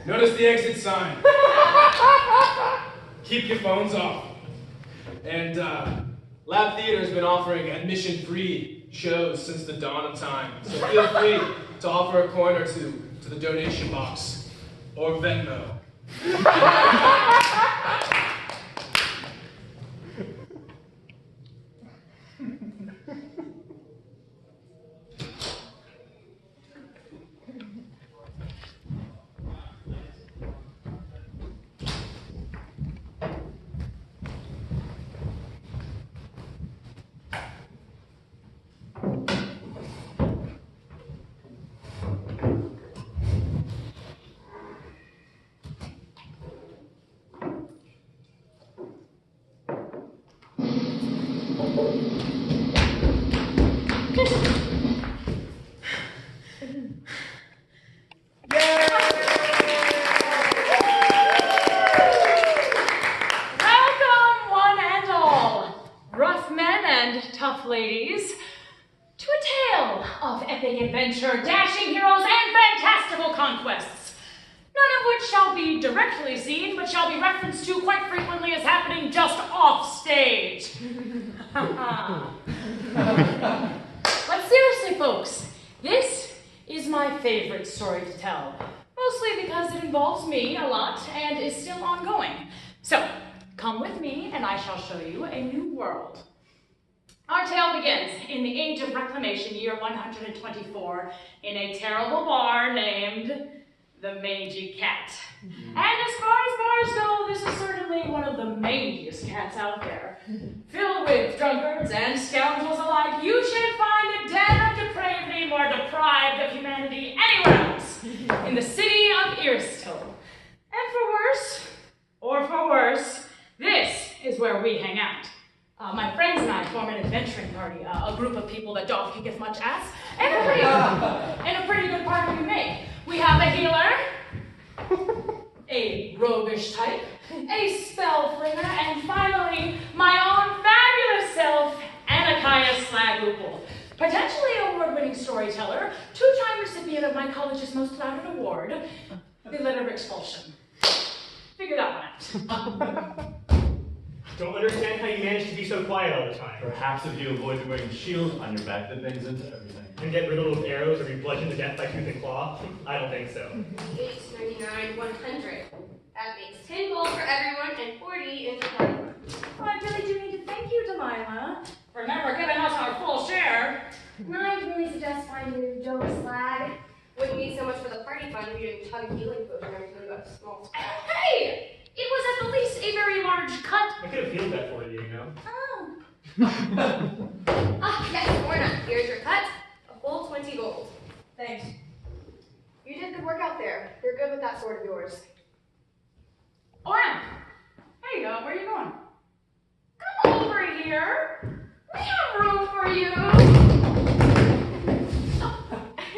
Notice the exit sign. Keep your phones off. And Lab Theater has been offering admission-free shows since the dawn of time. So feel free to offer a coin or two to the donation box or Venmo. Adventure, dashing heroes, and fantastical conquests. None of which shall be directly seen, but shall be referenced to quite frequently as happening just off stage. But seriously, folks, this is my favorite story to tell. Mostly because it involves me a lot and is still ongoing. So, come with me and I shall show you a new world. Our tale begins in the age of reclamation, year 124, in a terrible bar named the Mangy Cat. And as far as bars go, this is certainly one of the mangiest cats out there. Filled with drunkards and scoundrels alike, you should find a den of depravity more deprived of humanity anywhere else in the city of Iristil. And for worse, this is where we hang out. My friends and I form an adventuring party, a group of people that don't kick as much ass, and a pretty good party we make. We have a healer, a roguish type, a spell flinger, and finally, my own fabulous self, Anakias Slagoople. Potentially award-winning storyteller, two-time recipient of my college's most lauded award, the letter of expulsion. Figure that one out. Don't understand how you manage to be so quiet all the time. Perhaps if you avoid wearing shields on your back, that bangs into everything. And get riddled with arrows or be bludgeoned to death by tooth and claw? I don't think so. 8.99, 100. That makes 10 gold for everyone and 40 in the party. Well, I really do need to thank you, Delilah, for never giving us our full share. I'd really suggest finding a new Joe Slag. Wouldn't be so much for the party fund if you didn't tug a healing potion every time you got a small spell. Hey! It was at the least a very large cut. I could have healed that for you, you know? Oh. Yes, Orna, here's your cut. A full 20 gold. Thanks. You did good work out there. You're good with that sword of yours. Orna! Hey, where are you going? Come over here. We have room for you.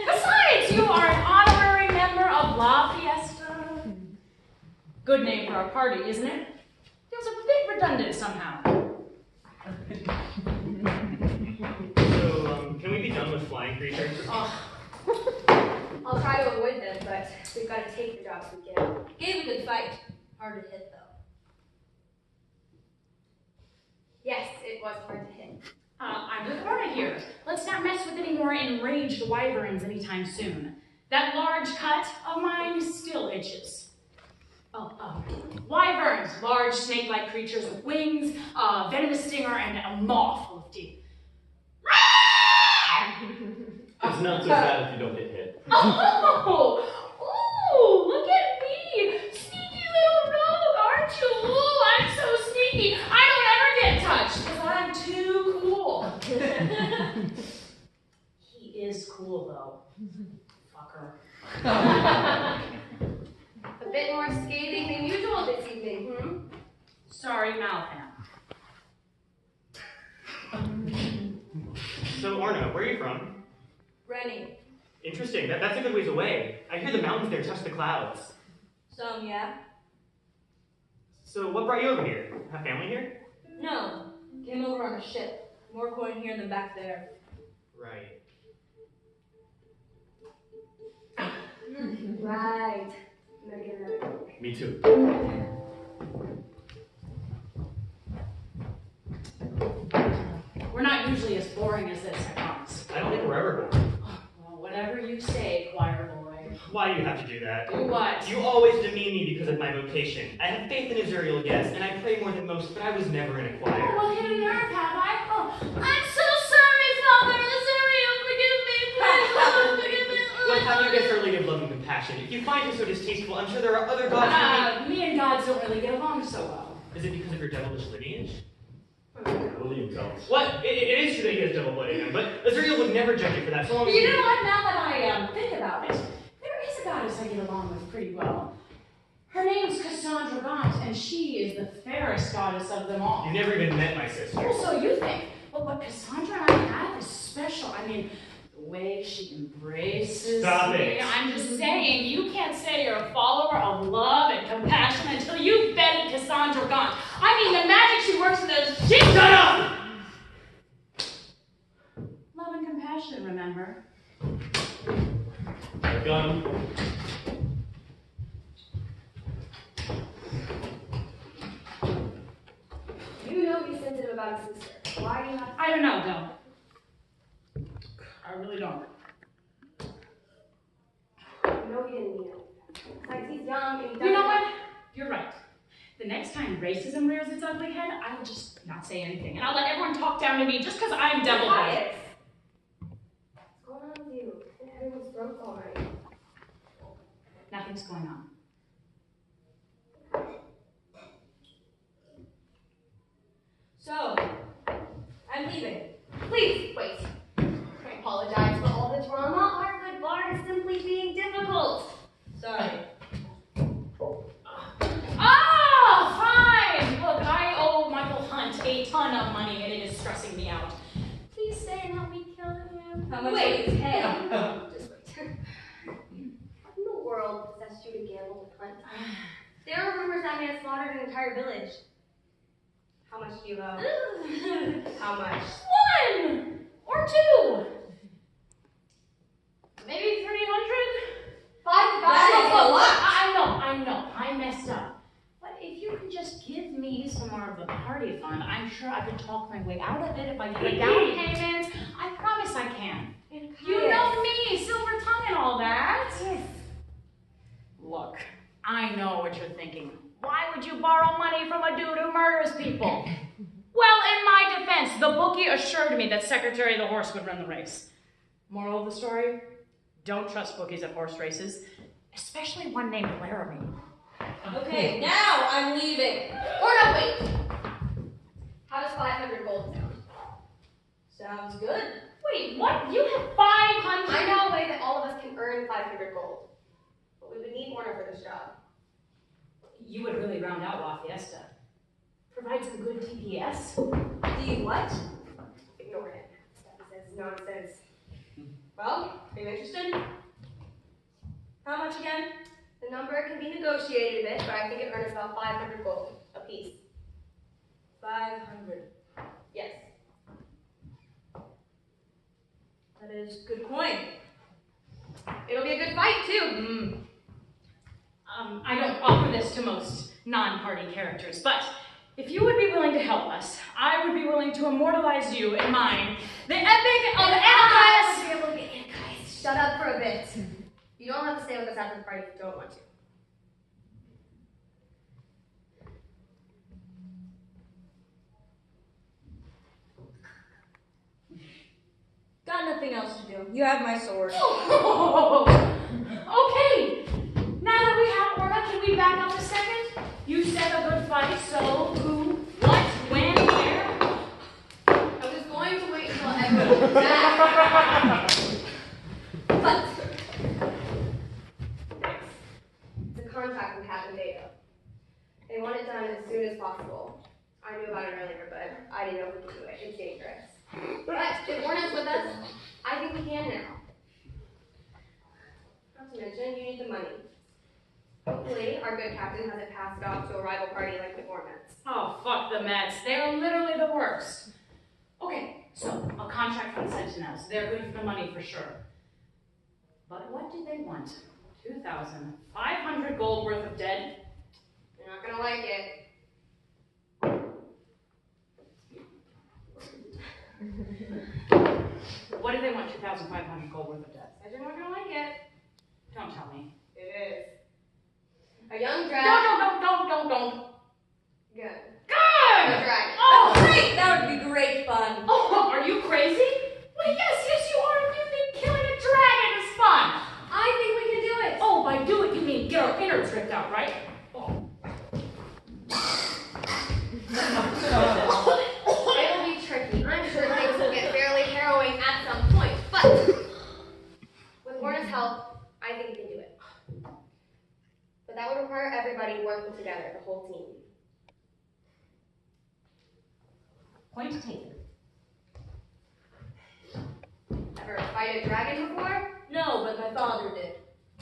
Besides, you are an honorary member of La Fiesta. Good name for our party, isn't it? Feels a bit redundant somehow. So, can we be done with flying creatures? Oh. I'll try to avoid them, but we've got to take the jobs we get. Gave a good fight. Hard to hit, though. Yes, it was hard to hit. I'm with Orna here. Let's not mess with any more enraged wyverns anytime soon. That large cut of mine still itches. Wyverns, large snake-like creatures with wings, a venomous stinger, and a maw full of teeth. It's not so bad if you don't get hit. Oh, look at me! Sneaky little rogue, aren't you? Ooh, I'm so sneaky. I don't ever get touched because I'm too cool. He is cool, though. Fucker. A bit more scathing than usual this evening, Sorry, Malthan. So, Orna, where are you from? Rennie. Interesting. That's a good ways away. I hear the mountains there touch the clouds. Some, yeah. So, what brought you over here? Have family here? No. Came over on a ship. More coin here than back there. Right. Right. gonna get another drink. Me too. We're not usually as boring as this, I promise. I don't think we're ever bored. Well, whatever you say, choir boy. Why do you have to do that? Do what? You always demean me because of my vocation. I have faith in Azuriel, yes, and I pray more than most, but I was never in a Oh, choir. well, hit a nerve, have I? Oh, I'm so sorry, Father. Azuriel, forgive me, please. Forgive me. What have you guys early of love and compassion? If you find it so distasteful, I'm sure there are other gods Me and gods don't really get along so well. Is it because of your devilish lineage? William tells. What? It is true that he has double blood in him, but Azuriel would never judge you for that, so long as You know what? Now that I think about it, there is a goddess I get along with pretty well. Her name's Cassandra Gaunt, and she is the fairest goddess of them all. You never even met my sister. Oh, so you think? But what Cassandra and I have is special. I mean, the way she embraces Stop me. it. I'm just saying, you can't say you're a follower of love and compassion until you've vetted Cassandra Gaunt. I mean, the magic she works with is... Shut up! Love and compassion, remember? I've got him. You know he's sensitive about his sister. Why do you have to? I don't know, Del. I really don't. You know he didn't mean it. Besides, he's young and he doesn't. You know what? You're right. The next time racism rears its ugly head, I'll just not say anything. And I'll let everyone talk down to me just because I'm devil-headed. What's going on with you? Everyone's throats already. Nothing's going on. So, I'm leaving. Please, wait. I apologize for all the drama. Our good bard is simply being difficult. Sorry. Fine! Look, I owe Michael Hunt a ton of money and it is stressing me out. Please say and help me kill him. How much wait, hey. Just wait. What in the world possessed you to gamble with Hunt? There are rumors that man slaughtered an entire village. How much do you owe? How much? 1 or 2. Maybe 300? That is a lot. I know. I messed up. But if you could just give me some more of the party fund, I'm sure I could talk my way out of it if I get a down payment. I promise I can. You know me, silver tongue and all that. Yes. Look, I know what you're thinking. Why would you borrow money from a dude who murders people? Well, in my defense, the bookie assured me that Secretary of the Horse would run the race. Moral of the story? Don't trust bookies at horse races, especially one named Laramie. Okay, now I'm leaving. Or no, wait. How does 500 gold sound? Sounds good. Wait, what? You have 500? I know a way that all of us can earn 500 gold. But we would need Orna for this job. You would really round out La Fiesta. Provide some good DPS. Do you what? Ignore him. That says nonsense. Well, are you interested? How much again? The number can be negotiated a bit, but I think it earns about 500 gold apiece. 500. Yes. That is good coin. It'll be a good fight, too. I don't offer this to most non-party characters, but if you would be willing to help us, I would be willing to immortalize you in mine. The epic of Anakias! Shut up for a bit. You don't have to stay with us after the party if you don't want to. Got nothing else to do. You have my sword. Oh, okay. Now that we have Orna, can we back up a second? You said a good fight, so who, what, when, where? I was going to wait until everyone was back. But it's a contract from Captain Vega. They want it done as soon as possible. I knew about it earlier, but I didn't know if we could do it. It's dangerous. But if Orna's with us, I think we can now. Not to mention, you need the money. Hopefully, our good captain hasn't passed it off to a rival party like the Mets. Oh, fuck the Mets. They're literally the worst. Okay, so a contract from the Sentinels. They're good for the money for sure. But what do they want? 2,500 gold worth of dead. You're not gonna like it. What do they want 2,500 gold worth of dead? Said you're not gonna like it. Don't tell me. It is. A young dragon. Don't. Good. Good! A dragon. Oh! Great! That would be great fun. Oh, are you crazy? Well, yes, you are. You think killing a dragon is fun. I think we can do it. Oh, by do it, you mean get our inner tricked out, right? Oh. It'll be tricky. I'm sure things will get fairly harrowing at some point, but with Orna's help, I think we can do it. But that would require everybody working together, the whole team. Point taken. Ever fight a dragon before? No, but my father did.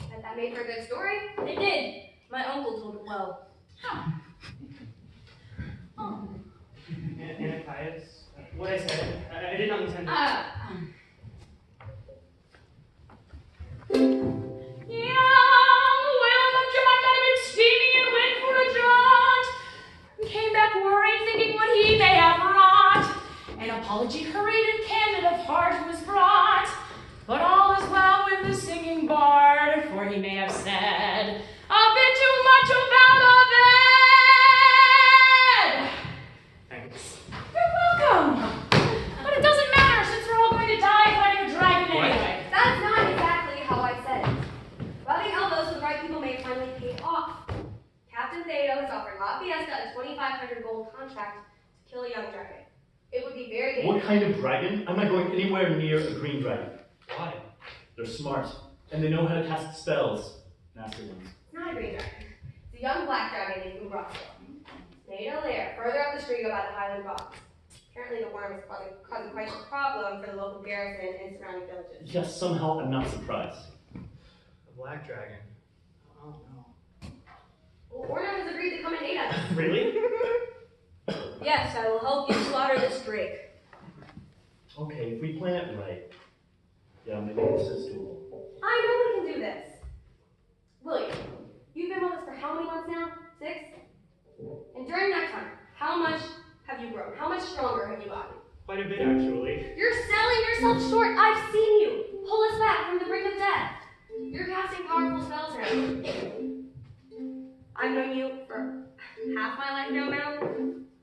Bet that made for a good story. It did. My uncle told it well. Huh. Oh. Anakias, what I said, I did not intend to. Well, you might not have been steaming and went for a jaunt. And came back worried, thinking what he may have wrought. An apology hurried and candid of heart was brought. But all is well with the singing bard, for he may have said a bit too much about a bed. Thanks. You're welcome. But it doesn't matter since we're all going to die fighting a dragon anyway. That's not exactly how I said it. Rubbing elbows with the right people may finally pay off. Captain Thedo has offered La Fiesta a 2,500 gold contract to kill a young dragon. It would be very dangerous. What kind of dragon? I'm not going anywhere near a green dragon. Why? They're smart, and they know how to cast spells. Nasty ones. It's not a green dragon. It's a young black dragon named Umbrella. Made a lair further up the street by the Highland Rocks. Apparently the worm is causing quite a problem for the local garrison and surrounding villages. Yes, somehow I'm not surprised. A black dragon. Oh no. Well, Orna has agreed to come and aid us. Really? Yes, I will help you slaughter this drake. Okay, if we plan it right. Yeah, maybe this is doable. I know we can do this. William, you've been with us for how many months now? 6? And during that time, how much have you grown? How much stronger have you gotten? Quite a bit, actually. You're selling yourself short. I've seen you. Pull us back from the brink of death. You're casting powerful spells around. I've known you for half my life now, Mal.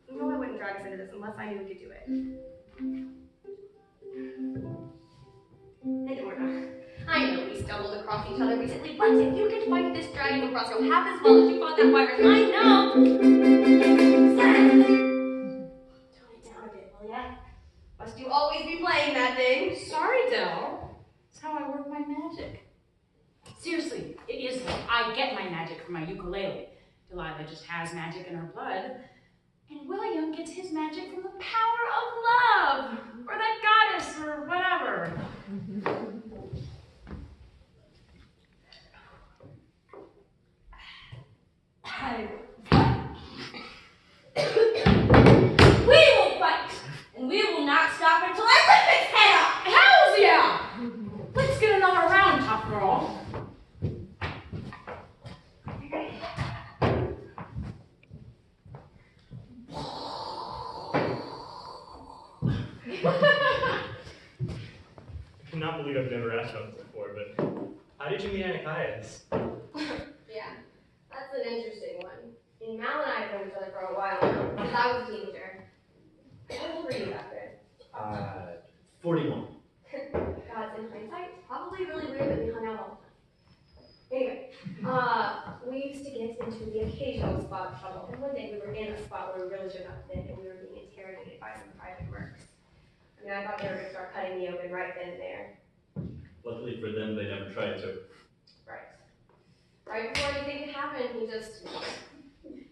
You know I wouldn't drag us into this unless I knew we could do it. And Orna, I know we stumbled across each other recently, but if you can fight this dragon across your half as well as you fought that wyvern, I know. Tone it down a bit, will ya? Must you always be playing that thing? Sorry, Del. That's how I work my magic. Seriously, it is like I get my magic from my ukulele. Delilah just has magic in her blood. And William gets his magic from the power of love, or that goddess, or whatever. We will fight, and we will not stop until I rip its head off. Hells yeah! Let's get another round, tough girl. I cannot believe I've never asked about this before, but how did you meet Anakias? Yeah, that's an interesting one. And Mal and I have known each other for a while now, since I was a teenager. How old were you back then? 41. God, in hindsight, probably really weird that we hung out all the time. Anyway, we used to get into the occasional spot of trouble, and one day we were in a spot where we really should not have been, and we were being interrogated by some private mercs. I mean, I thought they were going to start cutting me open right then and there. Luckily for them, they never tried to. Right. Right before anything could happen, he just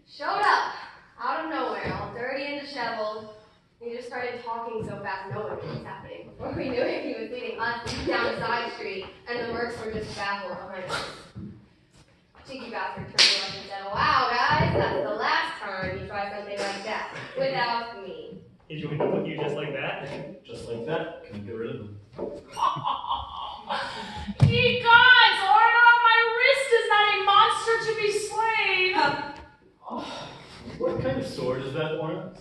showed up, out of nowhere, all dirty and disheveled. He just started talking so fast, no one knew what was happening. Before we knew it, he was leading us down a side street, and the mercs were just baffled behind us. Cheeky bastard turned to us and said, "Wow, guys, that's the last time you try something like that without me." He joined up with you just like that? Just like that, can get rid of them. Ye gods, Orna, my wrist sword is that, Orna?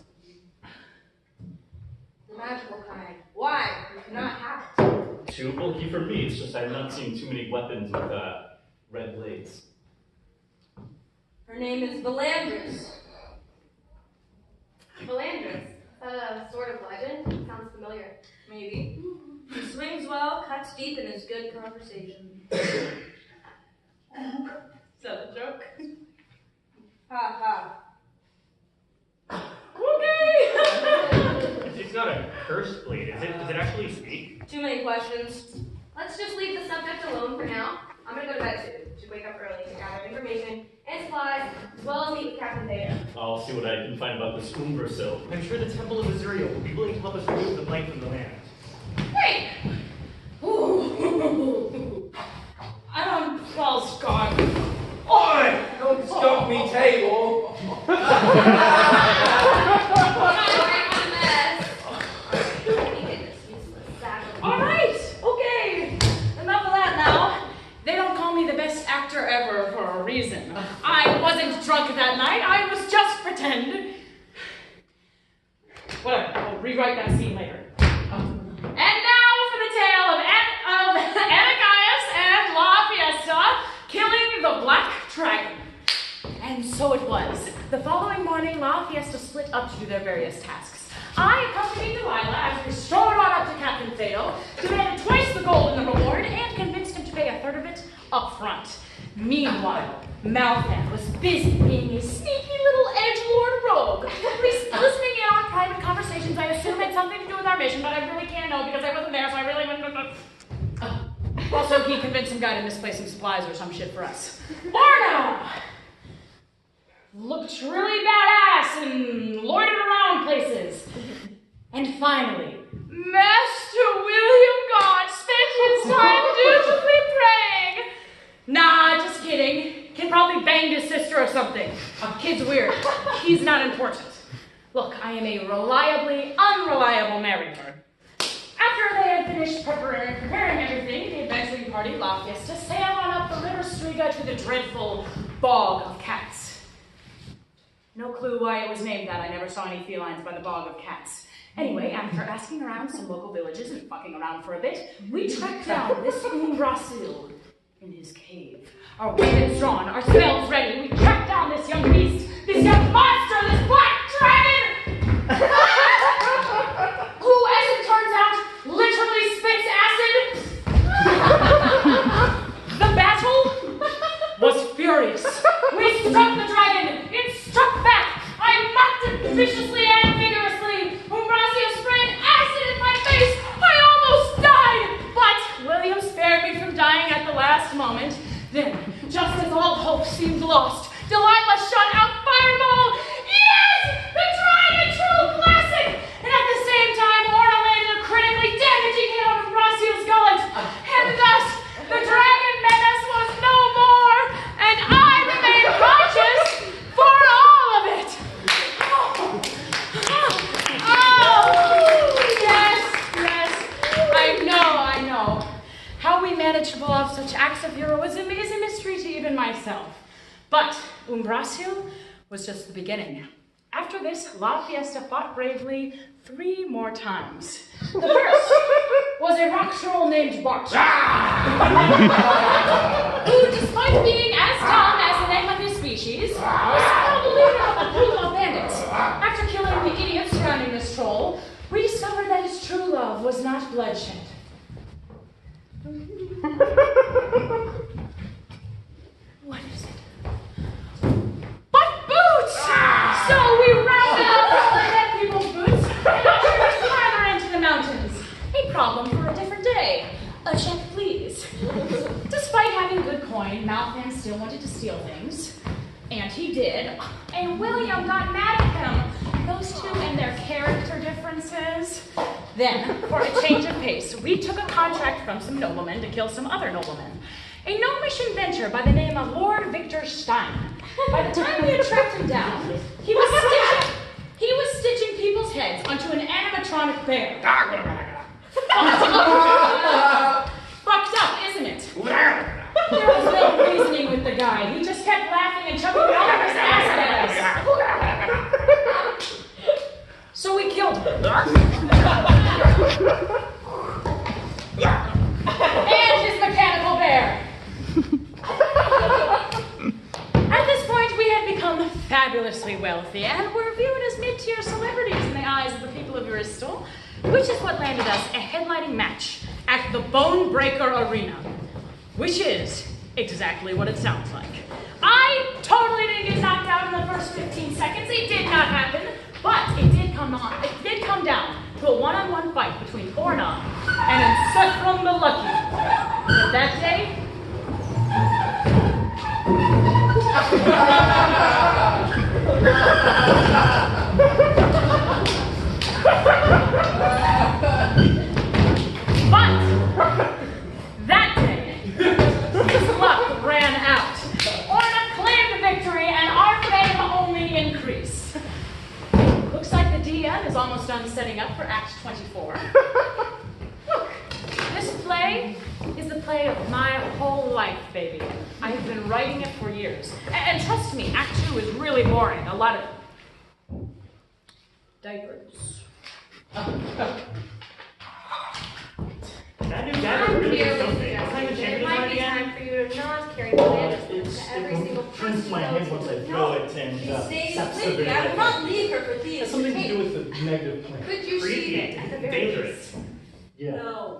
The magical kind. Why? You cannot have it. Too bulky for me. It's just I've not seen too many weapons with red blades. Her name is Valandris. Valandris. Sort of legend. Sounds familiar. Maybe. He swings well, cuts deep, and is good conversation. Is that a joke? Ha ha. Okay! It's not a cursed blade, is it? Does it actually speak? Too many questions. Let's just leave the subject alone for now. I'm gonna go to bed soon. Should wake up early to gather information and supplies, as well as meet with Captain Theta. I'll see what I can find about this Umbrasil. I'm sure the Temple of Azuriel will be willing to help us remove the blight from the land. Hey! Ooh. Well, gone. Oi! Don't stop me, table! Alright, okay. Enough of that now. They don't call me the best actor ever for a reason. I wasn't drunk that night, I was just pretend. Whatever, I'll rewrite that scene later. And now for the tale of Anakias and Fiesta killing the Black Dragon. And so it was. The following morning, Fiesta split up to do their various tasks. I accompanied Delilah as we strode on up to Captain Theta, demanded twice the gold in the reward, and convinced him to pay a third of it up front. Meanwhile, Malthan was busy being a sneaky little edgelord rogue, listening in on private conversations I assume had something to do with our mission, but I really can't know because I wasn't there, so I really wouldn't. Also, he convinced some guy to misplace some supplies or some shit for us. Orna looked really badass and loitered around places. And finally, Master William God spent his time dutifully praying. Nah, just kidding. Kid probably banged his sister or something. Kid's weird. He's not important. Look, I am a reliably unreliable narrator. After they had finished preparing everything, the adventuring party La Fiesta sailed on up the River Striga to the dreadful Bog of Cats. No clue why it was named that. I never saw any felines by the Bog of Cats. Anyway, after asking around some local villages and fucking around for a bit, we tracked down this Umbrasil in his cave. Our weapons drawn, our spells ready, we tracked down this young beast, this young monster, this black dragon! Who, as it turns out, literally spits acid! The battle was furious. We struck the dragon, it struck back! I mocked it viciously and vigorously! Umbrasil sprayed acid in my face! I almost died! But William spared me from dying at the last moment. Then, just as all hope seemed lost, Delilah shot out Fireball! Yes! The tried and true classic! And at the same time, Orna landed a critically damaging hit on Umbrasil's gullet. And thus, the dragon menace was no more, and I remained conscious for all of it! I know. How we managed to pull off such acts of heroism is a mystery to even myself. But Umbrasil was just the beginning. After this, La Fiesta fought bravely 3 more times. The first was a rock troll named Bart, who, despite being as dumb as the name of his species, was probably a group of bandits. After killing the idiots surrounding this troll, we discovered that his true love was not bloodshed. What is it? But boots! So we rounded up all the dead people's boots and ushered us farther into the mountains. A problem for a different day. A check, please. Despite having good coin, Malthan still wanted to steal things. And he did. And William got mad at him. Those two and their character differences. Then, for a change of pace, we took a contract from some noblemen to kill some other noblemen. A gnomish inventor by the name of Lord Victor Stein. By the time we had tracked him down, he was stitching people's heads onto an animatronic bear. Fucked up, isn't it? There was no reasoning with the guy. He just kept laughing and chucking all of his acid at us. So we killed her. And his mechanical bear. At this point, we had become fabulously wealthy and were viewed as mid-tier celebrities in the eyes of the people of Bristol, which is what landed us a headlining match at the Bone Breaker Arena, which is exactly what it sounds like. I totally didn't get knocked out in the first 15 seconds. It did not happen, but it did come down to a one-on-one fight between Orna and Sephiroth the Lucky. But that day, his luck ran out. Orna claimed victory, and our fame only increased. Looks like the DM is almost done setting up for Act 24. Look, this play is the play of my whole life, baby. I have been writing it for years. And trust me, Act 2 is really boring. A lot of diapers. That new dagger really is something. It might be time for you to not carry bananas to every single turns my head once I throw it, and Stay saps with me. I will not leave her for these. has something to do with the negative plan. Could you sheet it at the very Dangerous. least? Yeah. No.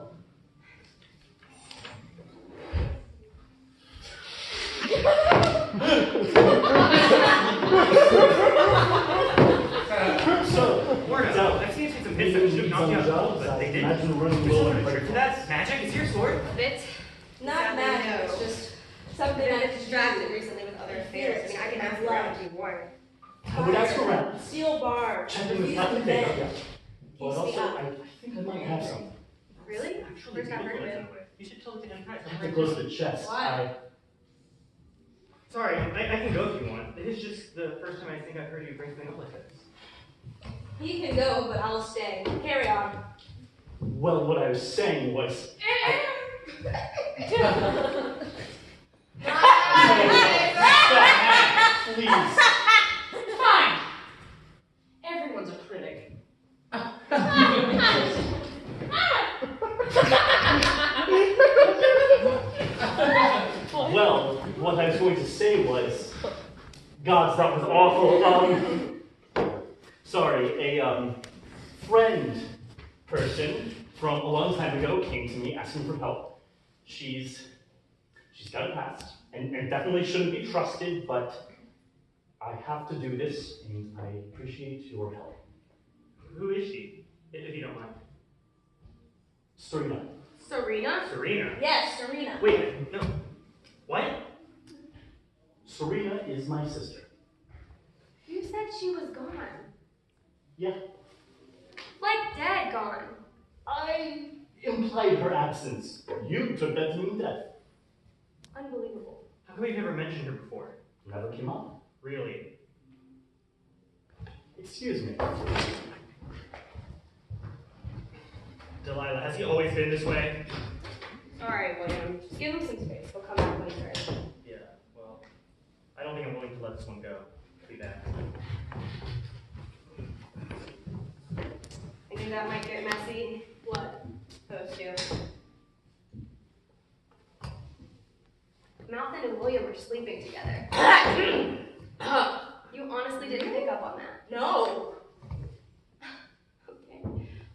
So, Orna, I've seen some hits that should knock you out cold, but they didn't. Imagine running There's low no and trick to that. Magic? Is your sword? It's Not magic. It's just something been that distracted recently with other affairs. I mean, I can ask around if you want. I would ask around. steel bar. Check in with Use nothing the there. bed. Yeah. But Keeps me also, up. I think I might have some. Really? First I've heard of it. You should totally get impressed. I have to close the chest. Why? Sorry, I can go if you want. It is just the first time I think I've heard you bring something up like this. He can go, but I'll stay. Carry on. Well, what I was saying was, please. Fine. Everyone's a critic. Well, what I was going to say was, gods, that was awful. Sorry, a friend person from a long time ago came to me asking for help. She's got a past, and definitely shouldn't be trusted, but I have to do this, and I appreciate your help. Who is she, if you don't mind? Serena. Serena? Serena. Yes, Serena. Wait, no. What? Serena is my sister. You said she was gone. Yeah, Like dead gone. I implied her absence. You took that to mean death. Unbelievable. How come you've never mentioned her before? Never came up. Really? Excuse me. Delilah, has he always been this way? Alright, William. Just give him some space. We'll come back when he's ready. Yeah, well, I don't think I'm willing to let this one go. Be back. I knew that might get messy. What? Those two. Malthan and William were sleeping together. You honestly didn't pick up on that. No. Okay.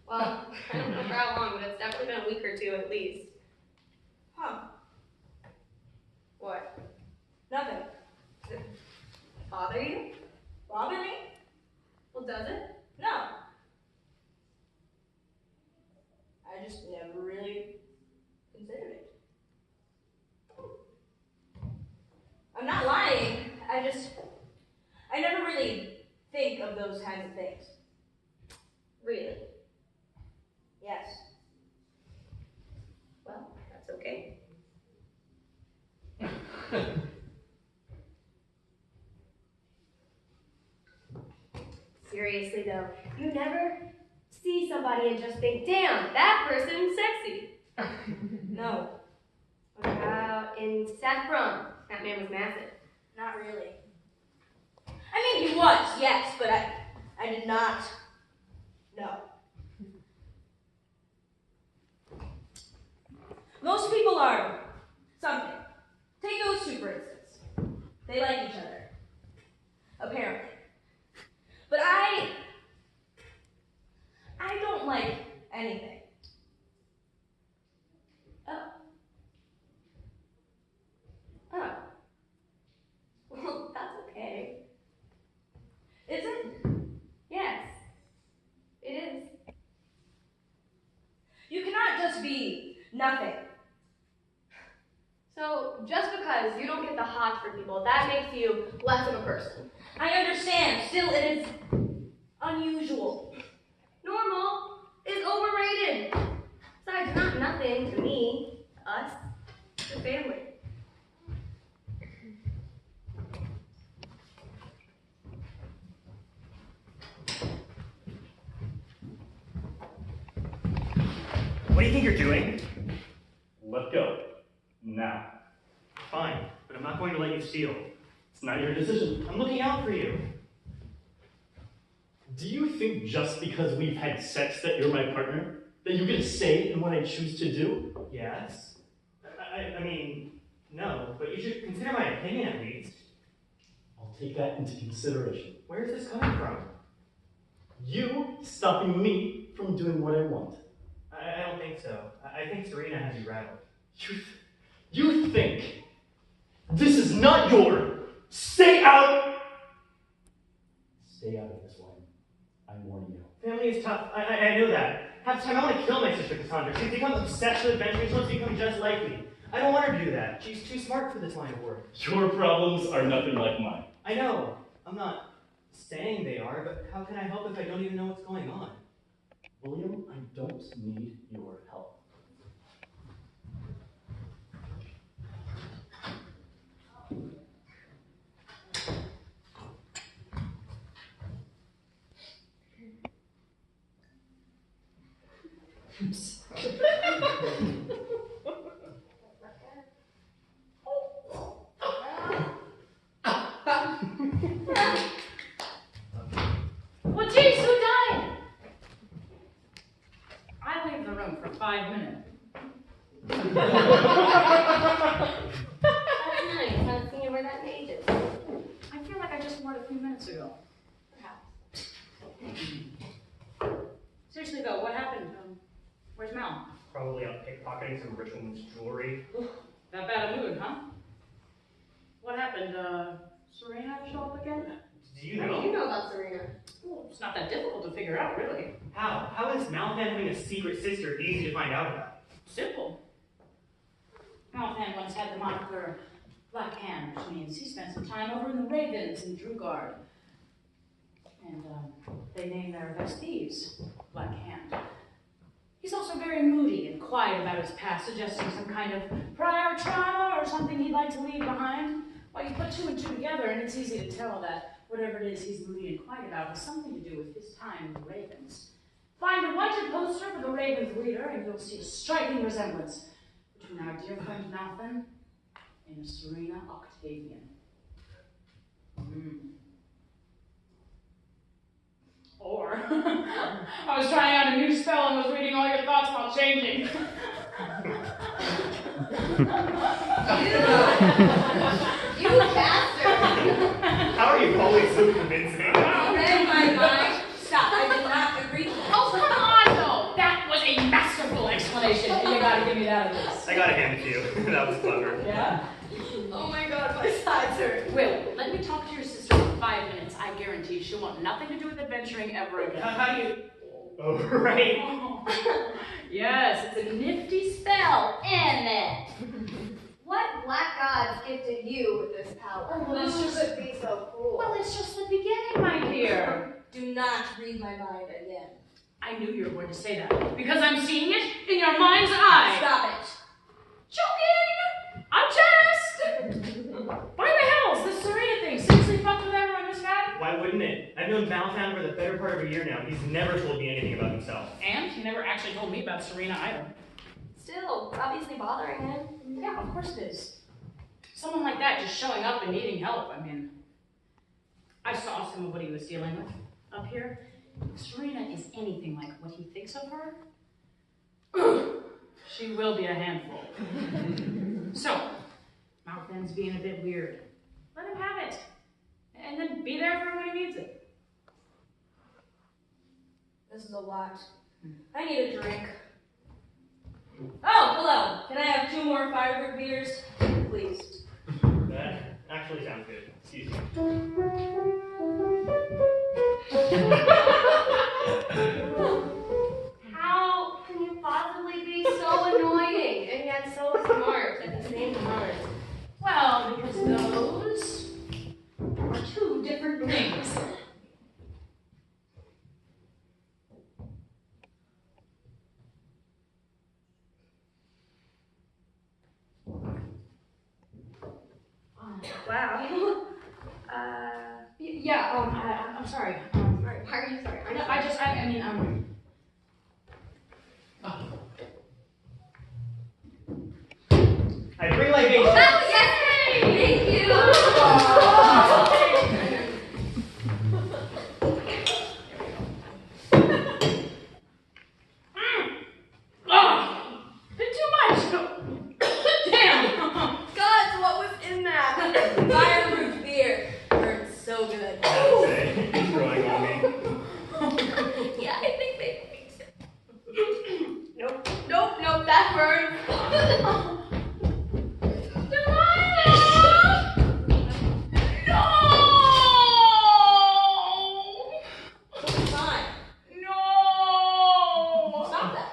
Well, I don't know for how long, but it's definitely been a week or two at least. Huh. What? Nothing. Bother you? Bother me? Well, does it? No. I just never really considered it. I'm not lying. I never really think of those kinds of things. Really? Yes. Well, that's okay. Seriously though, you never see somebody and just think, damn, that person's sexy. No. What about in Saffron? That man was massive. Not really. I mean, he was, yes, but I did not Most people are something. Take those two, for instance. They like each other. Apparently. But I don't like anything. Oh. Oh. Well, that's okay. Is it? Yes. It is. You cannot just be nothing. So, just because you don't get the hots for people, that makes you less of a person. I understand. Still, it is unusual. Normal is overrated. Besides, you're not nothing to me, to us, to family. What do you think you're doing? Let go. Now. Fine, but I'm not going to let you steal. It's not your decision. I'm looking out for you. Do you think just because we've had sex that you're my partner? That you get a say in what I choose to do? Yes? I mean, no, but you should consider my opinion at least. I'll take that into consideration. Where is this coming from? You stopping me from doing what I want. I don't think so. I think Serena has you rattled. You think this is not your... Stay out! Stay out of this one. I'm warning you. Family is tough. I know that. Half the time I want to kill my sister Cassandra. She's become obsessed with adventure. She's supposed to become just like me. I don't want her to do that. She's too smart for this line of work. Your problems are nothing like mine. I know. I'm not saying they are, but how can I help if I don't even know what's going on? William, I don't need your help. Well, geez, who died? I leave the room for 5 minutes. That's nice. Haven't seen you wear that in ages. I feel like I just wore it a few minutes ago. Perhaps. Seriously though, what happened? Where's Mel? Probably out pickpocketing some rich woman's jewelry. That bad a mood, huh? What happened? Serena show up again? Do you How know? do you know about Serena? Well, it's not that difficult to figure out, really. How? How is Malthan having a secret sister easy to find out about? Simple. Malthan once had the moniker Black Hand, which means he spent some time over in the Ravens in Drugard. And they named their besties Black Hand. He's also very moody and quiet about his past, suggesting some kind of prior trauma or something he'd like to leave behind. Well, you put two and two together, and it's easy to tell that whatever it is he's moody and quiet about has something to do with his time in the Ravens. Find a whited poster for the Ravens leader, and you'll see a striking resemblance between our dear friend Malthan and Serena Octavian. Or, I was trying out a new spell and was reading all your thoughts while changing. You bastard! How are you always so convincing? You read my mind. Stop. I did not agree to that. Oh, come on, though! That was a masterful explanation. You gotta give me that at least. I gotta hand it to you. That was clever. Yeah? Oh my god, my sides hurt. Will, let me talk to your sister for 5 minutes. I guarantee she'll want nothing to do with adventuring ever again. How do you... Oh, right. Yes, it's a nifty spell, isn't it? What black gods gifted you with this power? Oh, well, it's Who just- could be so cruel? Well, it's just the beginning, my dear. Do not read my mind again. I knew you were going to say that, because I'm seeing it in your mind's eye. Stop it. Joking! I'm just... Why the hell is this Serena thing seriously fucked with everyone this bad? Why wouldn't it? I've known Malthan for the better part of a year now. He's never told me anything about himself. And he never actually told me about Serena either. Still, obviously bothering him. Yeah, of course it is. Someone like that just showing up and needing help. I mean, I saw some of what he was dealing with up here. If Serena is anything like what he thinks of her, she will be a handful. So, Malthan's being a bit weird. Let him have it. And then be there for him when he needs it. This is a lot. I need a drink. Oh, hello. Can I have 2 more firebird beers, please? That actually sounds good. Excuse me. How can you possibly be so annoying and yet so smart at the same time? Well, because those are 2 different things. Wow. Yeah, I'm sorry. Sorry, why are you sorry? I bring libation. Oh, yes! Thank you! Bit too much! Damn! God, what was in that? Fireproof beer. Burns so good. It's growing on me. Yeah, I think they Nope, that burned. Delilah! No! Fine. No! Stop that.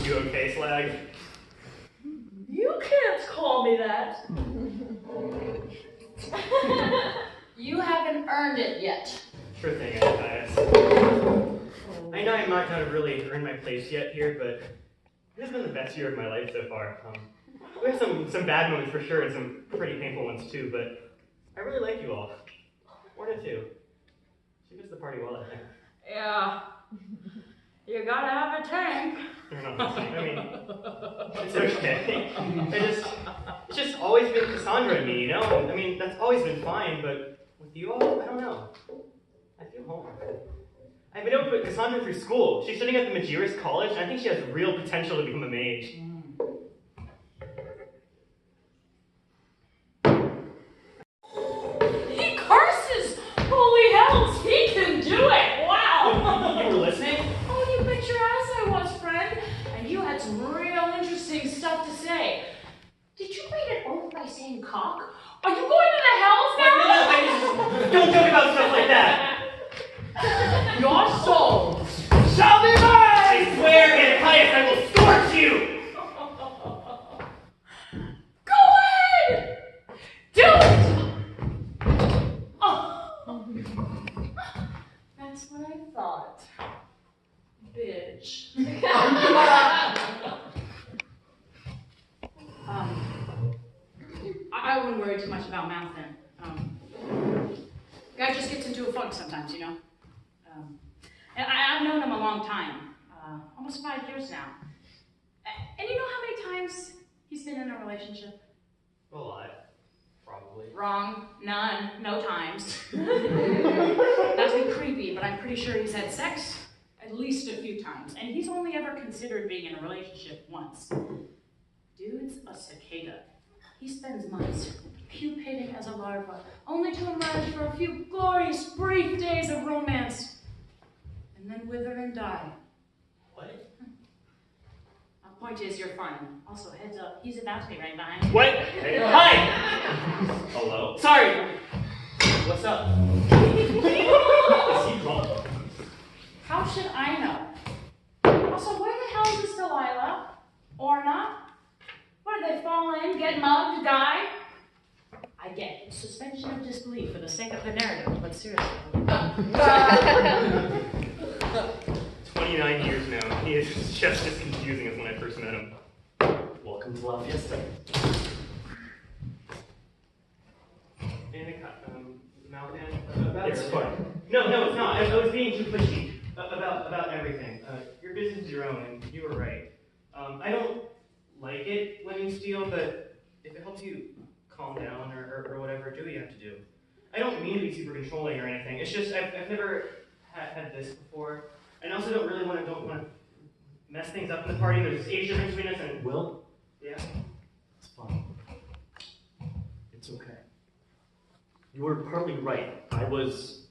You okay, Slag? You can't call me that. You haven't earned it yet. Sure thing, Anakias. I know I might not have really earned my place yet here, but this has been the best year of my life so far. We have some bad moments for sure, and some pretty painful ones too, but I really like you all. Orna too. She gets the party well, I think. Yeah. You gotta have a tank. You're not listening. I mean, it's okay. It's just always been Cassandra and me, you know? I mean, that's always been fine, but with you all, I don't know. I feel home. I've been able to put Cassandra through school. She's studying at the Majiris College, and I think she has real potential to become a mage. He curses! Holy hells, he can do it! Wow! You were listening? Oh, you bet your ass I was, friend. And you had some real interesting stuff to say. Did you read an oath by saying cock? Are you going to the hells now? Don't joke about stuff like that! Your soul Shall be mine! I swear, Anakias, I will scorch you! Go ahead! Do it! Oh. That's what I thought. Bitch. I wouldn't worry too much about Malthan. Guy just gets into a funk sometimes, you know. And I've known him a long time, almost 5 years now. And you know how many times he's been in a relationship? A lot. Probably. Wrong. None. No times. Not to be creepy, but I'm pretty sure he's had sex at least a few times. And he's only ever considered being in a relationship once. Dude's a cicada. He spends months pupating as a larva, only to emerge for a few glorious, brief days of romance, and then wither and die. What? My point is, you're fun. Also, heads up, he's about to be right behind you. What? Hey. Hi! Hello? Sorry! What's up? Is he drunk? How should I know? Also, where the hell is Delilah? Orna? What, did they fall in, get mugged, die? I get suspension of disbelief for the sake of the narrative, but seriously. 29 years now. He is just as confusing as when I first met him. Welcome to La Fiesta. Malthan, it's fun. No, it's not. I was being too pushy about everything. Your business is your own, and you were right. I don't like it when you steal, but if it helps you calm down or whatever, do what you have to do. I don't mean to be super controlling or anything. It's just I've never had this before. And I also don't want to mess things up in the party. There's age difference between us and... Will? Yeah? It's fine. It's okay. You were partly right. I was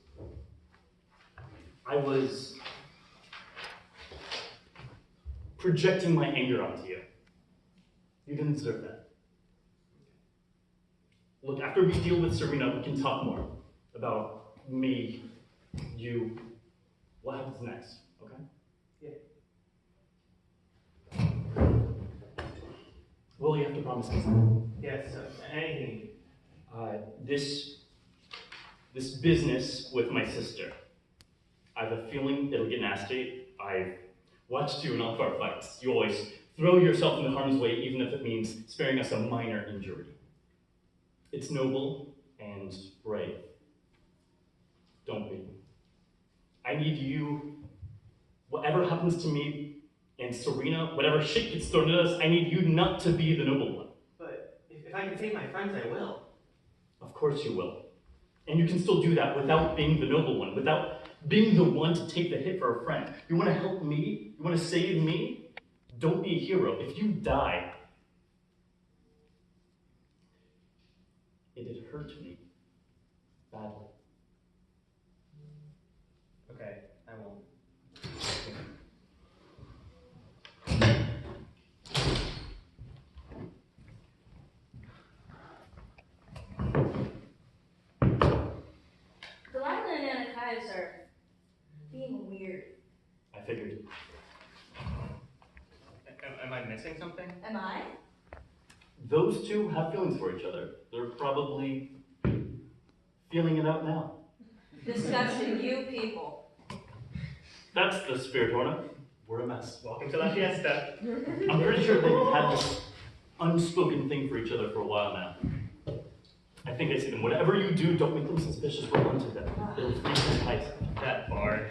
projecting my anger onto you. You didn't deserve that. Look, after we deal with Serena, we can talk more about me, you, what happens next, okay? Yeah. Well, you have to promise me something. Yes, anything. This business with my sister. I have a feeling it'll get nasty. I've watched you in all of our fights. You always throw yourself into harm's way, even if it means sparing us a minor injury. It's noble and brave. Don't be. I need you, whatever happens to me and Serena, whatever shit gets thrown at us, I need you not to be the noble one. But if I can save my friends, I will. Of course you will. And you can still do that without being the noble one, without being the one to take the hit for a friend. You want to help me? You want to save me? Don't be a hero. If you die, it'd hurt me badly. Okay, I won't. Delilah and Anakias are being weird. I figured. Am I missing something? Am I? Those two have feelings for each other. They're probably feeling it out now. Disgusting, you people. That's the spirit, Orna. We're a mess. Welcome to La Fiesta. I'm pretty sure they've had this unspoken thing for each other for a while now. I think I see them. Whatever you do, don't make them suspicious or run to them. It'll freak them tight. That bar.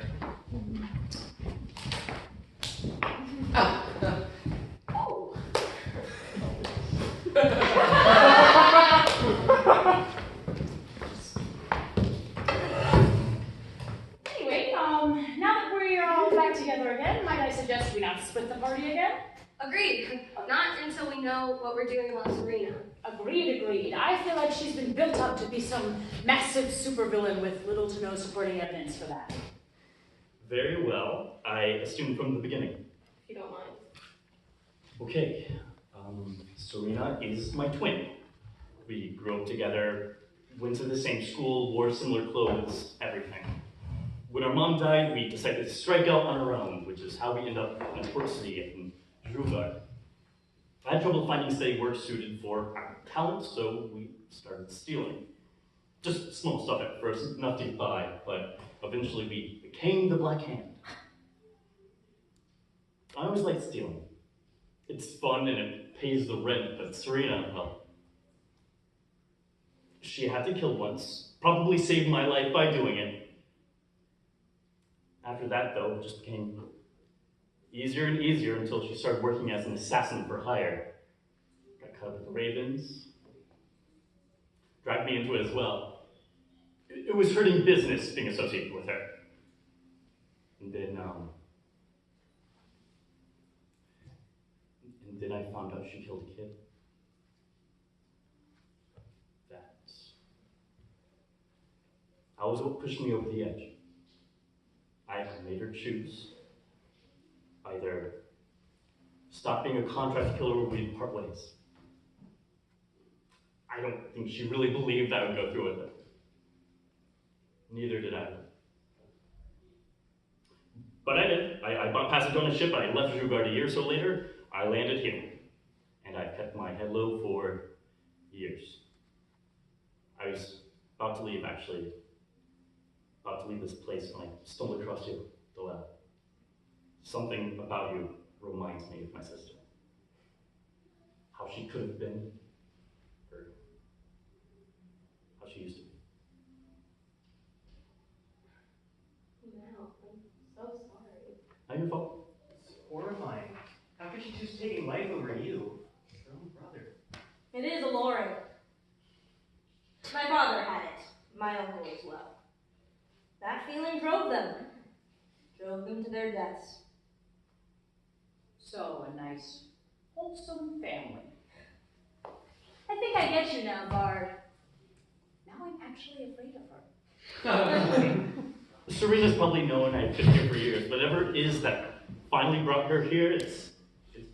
Oh. Anyway, now that we're all back together again, might I suggest we not split the party again? Agreed. Not until we know what we're doing about Serena. Agreed. I feel like she's been built up to be some massive supervillain with little to no supporting evidence for that. Very well. I assumed from the beginning. If you don't mind. Okay. Serena is my twin. We grew up together, went to the same school, wore similar clothes, everything. When our mom died, we decided to strike out on our own, which is how we ended up in University in Jewell. I had trouble finding steady work suited for our talent, so we started stealing. Just small stuff at first, enough to get by, but eventually we became the Black Hand. I always liked stealing. It's fun and it pays the rent, but Serena, well, she had to kill once, probably saved my life by doing it. After that, though, it just became easier and easier until she started working as an assassin for hire. Got caught up with the Ravens, dragged me into it as well. It was hurting business being associated with her. And then I found out she killed a kid. That was what pushed me over the edge. I made her choose. Either stop being a contract killer or we'd part ways. I don't think she really believed I would go through with it. Neither did I. But I did. I bought passage on a ship, and I left Jewell a year or so later. I landed here. And I kept my head low for years. I was about to leave, actually. About to leave this place when I stumbled across you, Delilah. Something about you reminds me of my sister. How she could have been, or how she used to be. No, I'm so sorry. Not your fault. It's horrifying. How could she choose taking life over you? Your own brother. It is alluring. My father had it, my uncle as well. That feeling drove them to their deaths. So, a nice, wholesome family. I think I get you now, Bard. Now I'm actually afraid of her. Serena's probably known I've been here for years. Whatever it is that finally brought her here, it's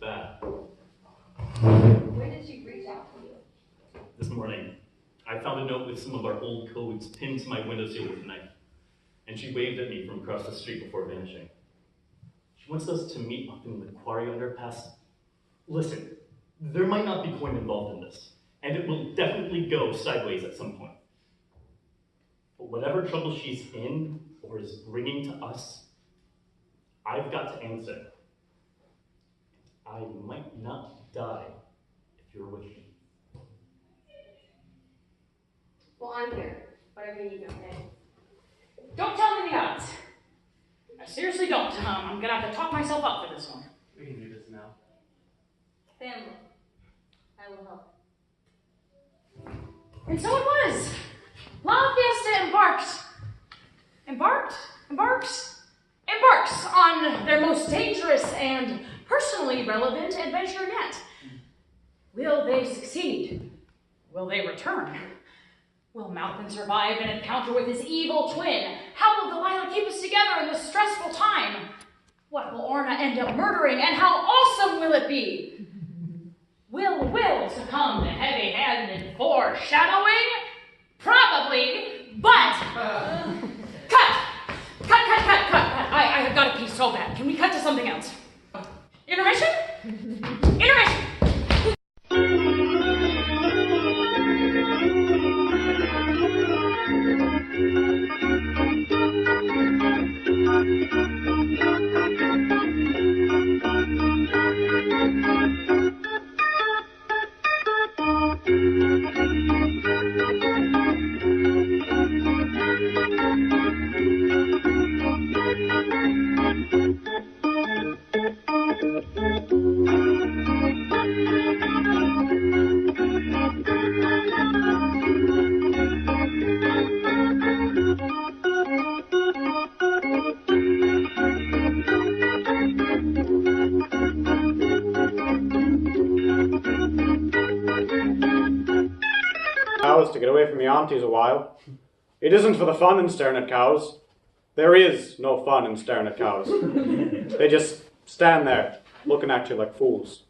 bad. When did she reach out to you? This morning, I found a note with some of our old codes pinned to my windowsill with a knife, and she waved at me from across the street before vanishing. She wants us to meet up in the quarry underpass. Listen, there might not be coin involved in this, and it will definitely go sideways at some point. But whatever trouble she's in or is bringing to us, I've got to answer. I might not die if you're with me. Well, I'm here. Whatever you need, okay? Don't tell me the odds. I seriously don't. I'm gonna have to talk myself up for this one. We can do this now. Family. I will help. And so it was. La Fiesta embarks on their most dangerous and personally relevant adventure yet. Will they succeed? Will they return? Will Malthan survive an encounter with his evil twin? How will Delilah keep us together in this stressful time? What will Orna end up murdering, and how awesome will it be? Will succumb to heavy-handed foreshadowing? Probably, but... Cut! I have got a piece so bad. Can we cut to something else? Intermission? Intermission! To get away from the aunties a while. It isn't for the fun in staring at cows. There is no fun in staring at cows. They just stand there, looking at you like fools.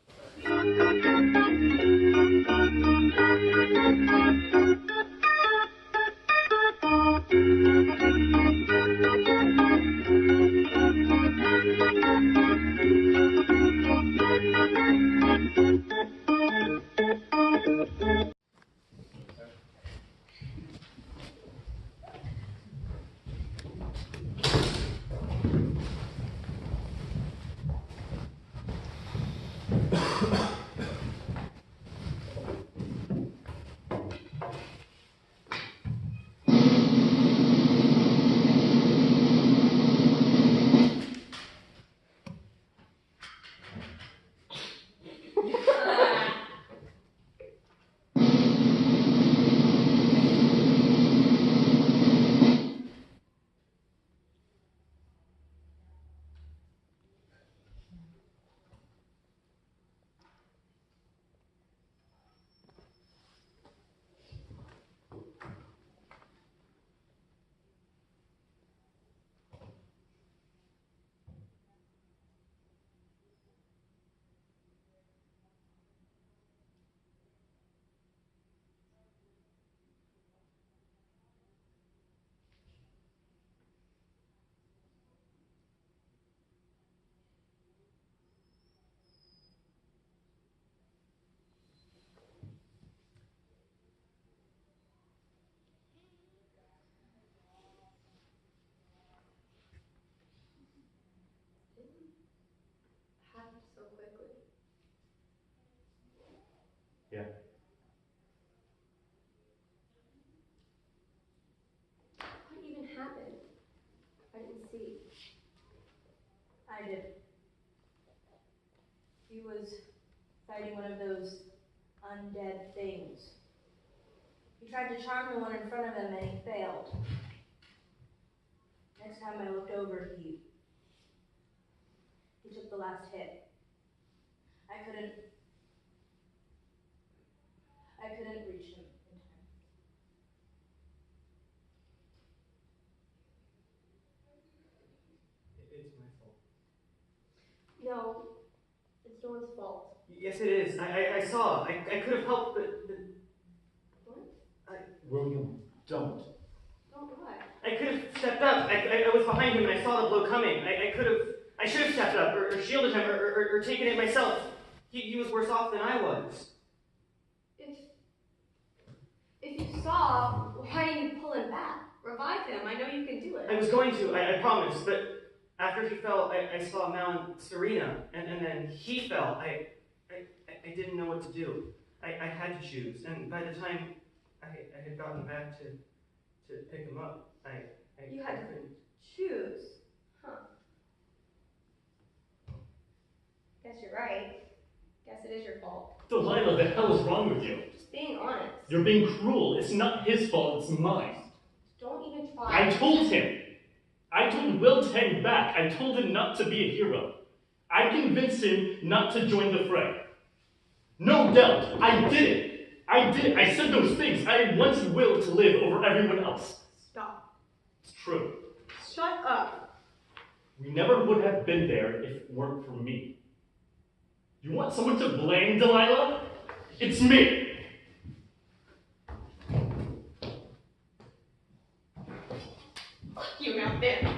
So quickly. Yeah. What even happened? I didn't see. I did. He was fighting one of those undead things. He tried to charm the one in front of him and he failed. Next time I looked over, he took the last hit. I couldn't reach him in time. It's my fault. No, it's no one's fault. Yes, it is. I saw. I could have helped, but What? William, don't. Oh, what? I could have stepped up. I was behind him and I saw the blow coming. I should have stepped up or shielded him or taken it myself. He was worse off than I was. If you saw, why didn't you pull him back? Revive him. I know you can do it. I was going to, I promised, but after he fell, I saw Mal and Serena, and then he fell. I didn't know what to do. I had to choose, and by the time I had gotten back to pick him up, You had to couldn't. choose. Huh. Guess you're right. Guess it is your fault. Delilah, the hell is wrong with you? Just being honest. You're being cruel. It's not his fault, it's mine. Don't even try. I told him. I told Will to hang back. I told him not to be a hero. I convinced him not to join the fray. No doubt, I did it. I did it. I said those things. I wanted Will to live over everyone else. Stop. It's true. Shut up. We never would have been there if it weren't for me. You want someone to blame, Delilah? It's me. You out there.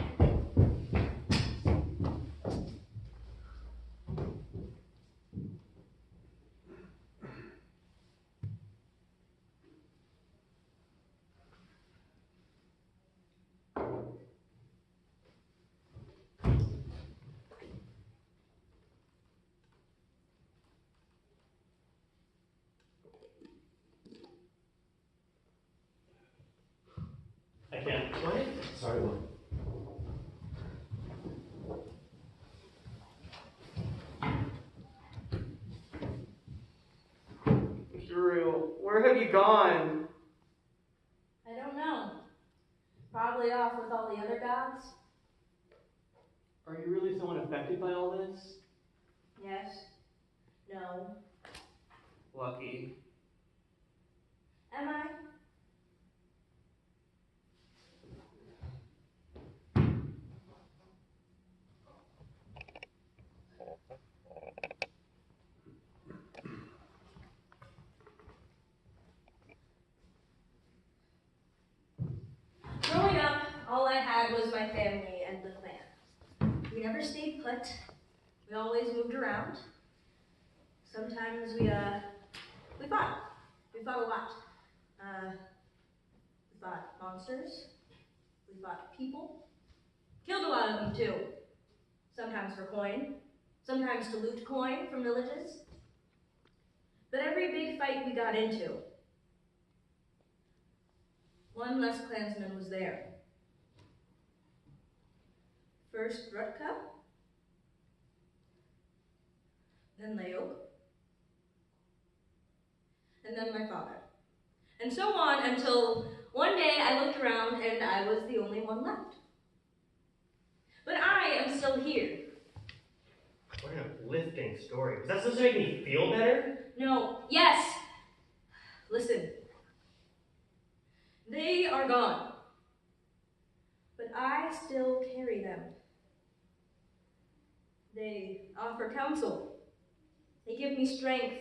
I can't. What? Sorry, Will. Jewell, where have you gone? I don't know. Probably off with all the other gods. Are you really so unaffected by all this? Yes. No. Lucky. Am I? Growing up, all I had was my family and the clan. We never stayed put. We always moved around. Sometimes we fought. We fought a lot. We fought monsters. We fought people. Killed a lot of them too. Sometimes for coin. Sometimes to loot coin from villages. But every big fight we got into, one less clansman was there. First Rutka, then Leok, and then my father. And so on until one day I looked around and I was the only one left. But I am still here. What an uplifting story. Was that supposed to make me feel better? No, yes. Listen. They are gone. But I still carry them. They offer counsel. They give me strength.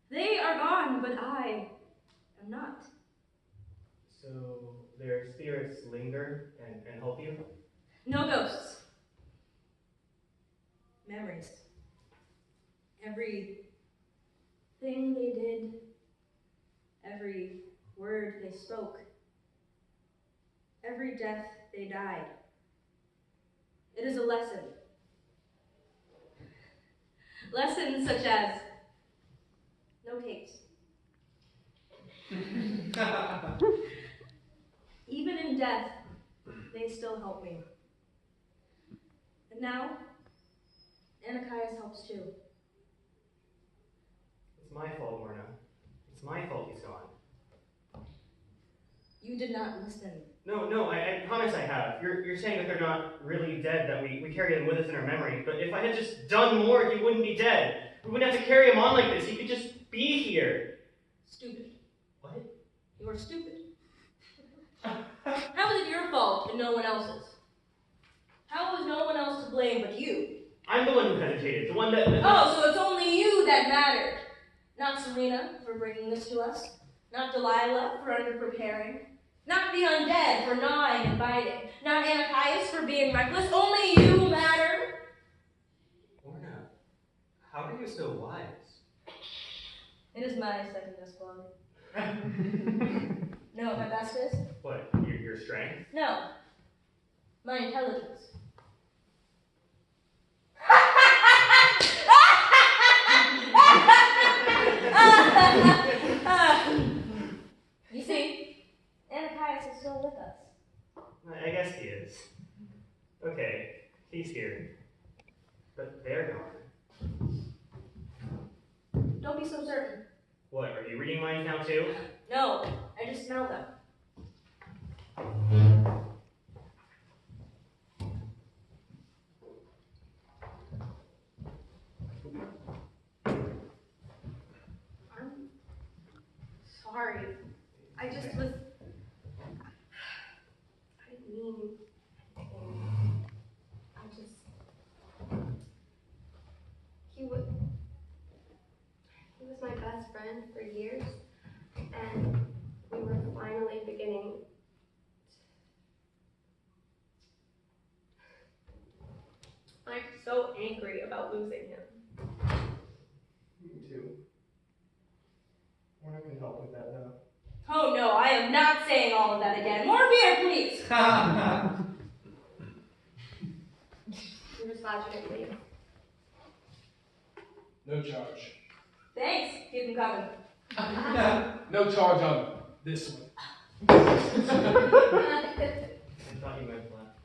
They are gone, but I am not. So their spirits linger and help you? No ghosts. Memories. Every thing they did, every word they spoke, every death they died. It is a lesson. Lessons such as no capes. Even in death, they still help me. And now, Anakias helps too. It's my fault, Orna. It's my fault he's gone. You did not listen. No, I promise I have. You're saying that they're not really dead, that we carry them with us in our memory. But if I had just done more, he wouldn't be dead. We wouldn't have to carry him on like this. He could just be here. Stupid. What? You are stupid. How is it your fault and no one else's? How was no one else to blame but you? I'm the one who hesitated, the one that... Oh, so it's only you that mattered. Not Serena for bringing this to us. Not Delilah for underpreparing. Not the undead for gnawing and biting. Not Anakias for being reckless. Only you mattered. Orna, how are you so wise? It is my second best quality. No, my best is? What, your strength? No. My intelligence. You see, Anakias is still with us. I guess he is. Okay, he's here. But they're gone. Don't be so certain. What, are you reading minds now too? No, I just smell them. I'm sorry. I just was... I didn't mean anything. I just... He was my best friend for years, and we were finally beginning. I'm so angry about losing him. Me too. Orna can help with that though. Oh no, I am not saying all of that again. More beer, please! You're just glad you didn't leave. No charge. Thanks, keep them coming. No charge on this one. I thought you might laugh.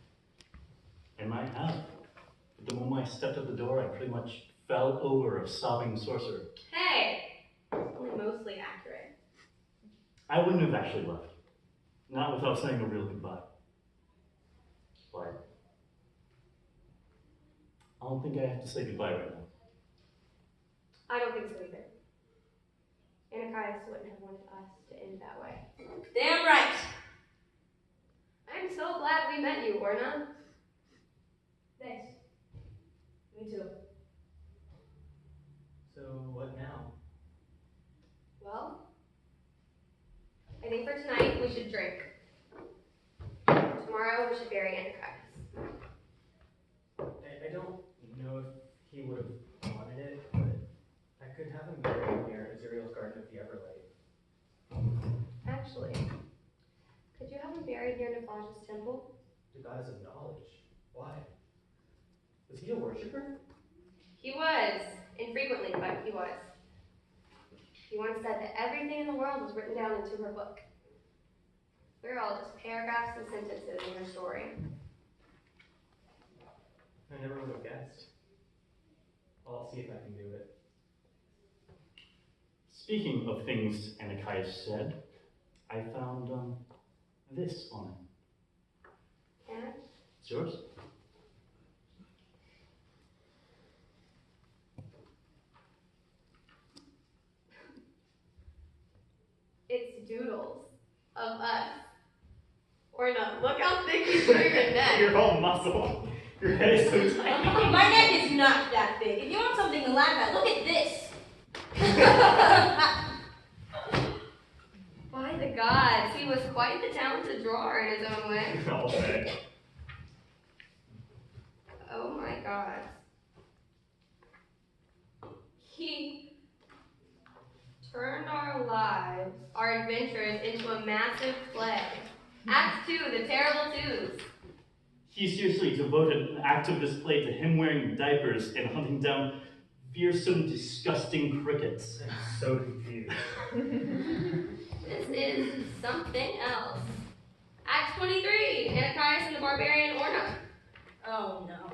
And I have. The moment I stepped out the door, I pretty much fell over a sobbing sorcerer. Hey! It's only mostly accurate. I wouldn't have actually left. Not without saying a real goodbye. But I don't think I have to say goodbye right now. I don't think so either. Anakias wouldn't have wanted us to end that way. Damn right! I'm so glad we met you, Orna. Thanks. Me too. So, what now? Well, I think for tonight we should drink. Tomorrow we should bury Anakias. I don't know if he would have wanted it, but I could have him buried near Azuriel's garden of the Everlight. Actually, could you have him buried near Nefaj's temple? The goddess of knowledge. Why? Was he a worshipper? He was. Infrequently, but he was. He once said that everything in the world was written down into her book. We're all just paragraphs and sentences in her story. I never would have guessed. I'll see if I can do it. Speaking of things Anakias said, I found this on it. And It's yours? it's doodles of us. Orna, look how thick is your neck. You're all muscle. Your head is so tiny. My neck is not that big. If you want something to laugh at, look at this. By the gods, he was quite the talented drawer in his own way. I'll say. Oh my god. He turned our lives, our adventures, into a massive play. Act 2, the terrible twos. He seriously devoted an act of display to him wearing diapers and hunting down fearsome, disgusting crickets. I'm so confused. This is something else. Act 23, Anakias and the Barbarian Orna. Oh no.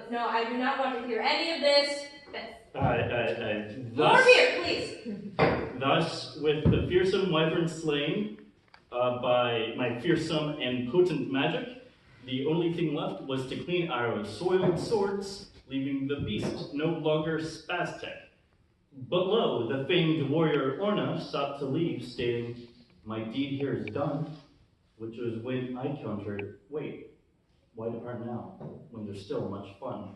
No, I do not want to hear any of this. Thus, More beer, please. Thus, with the fearsome wyvern slain by my fearsome and potent magic, the only thing left was to clean our soiled swords, leaving the beast no longer spastic. But lo, the famed warrior Orna sought to leave, stating, "My deed here is done," which was when I countered, "Wait, why depart now, when there's still much fun?"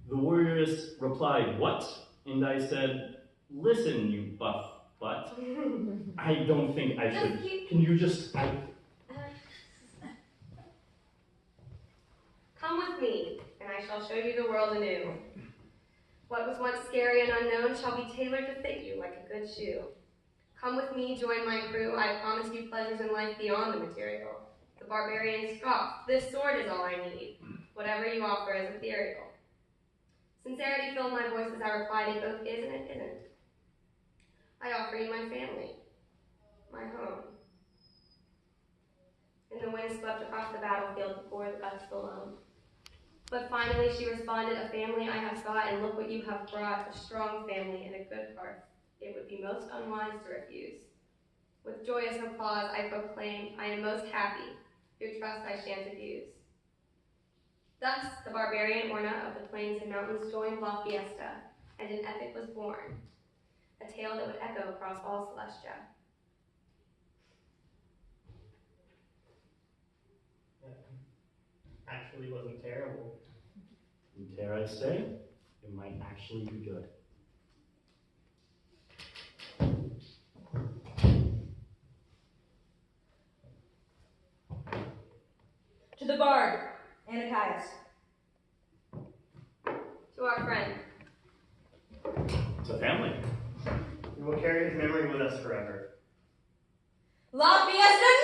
The warriors replied, "What?" And I said, "Listen, you buff butt. I don't think I should. Can you just... Come with me, and I shall show you the world anew. What was once scary and unknown shall be tailored to fit you like a good shoe. Come with me, join my crew. I promise you pleasures in life beyond the material. The barbarian scoffed. This sword is all I need. Whatever you offer is ethereal." Sincerity filled my voice as I replied, "It both is and it isn't. I offer you my family, my home." And the wind swept across the battlefield before the gusts alone. But finally she responded, "A family I have sought, and look what you have brought, a strong family and a good hearth. It would be most unwise to refuse." With joyous applause I proclaimed, "I am most happy, your trust I shan't abuse." Thus, the barbarian Orna of the plains and mountains joined La Fiesta, and an epic was born, a tale that would echo across all Celestia. Actually wasn't terrible. And dare I say, it might actually be good. To the bard, Anakias. To our friend. It's a family. We will carry his memory with us forever. La Fiesta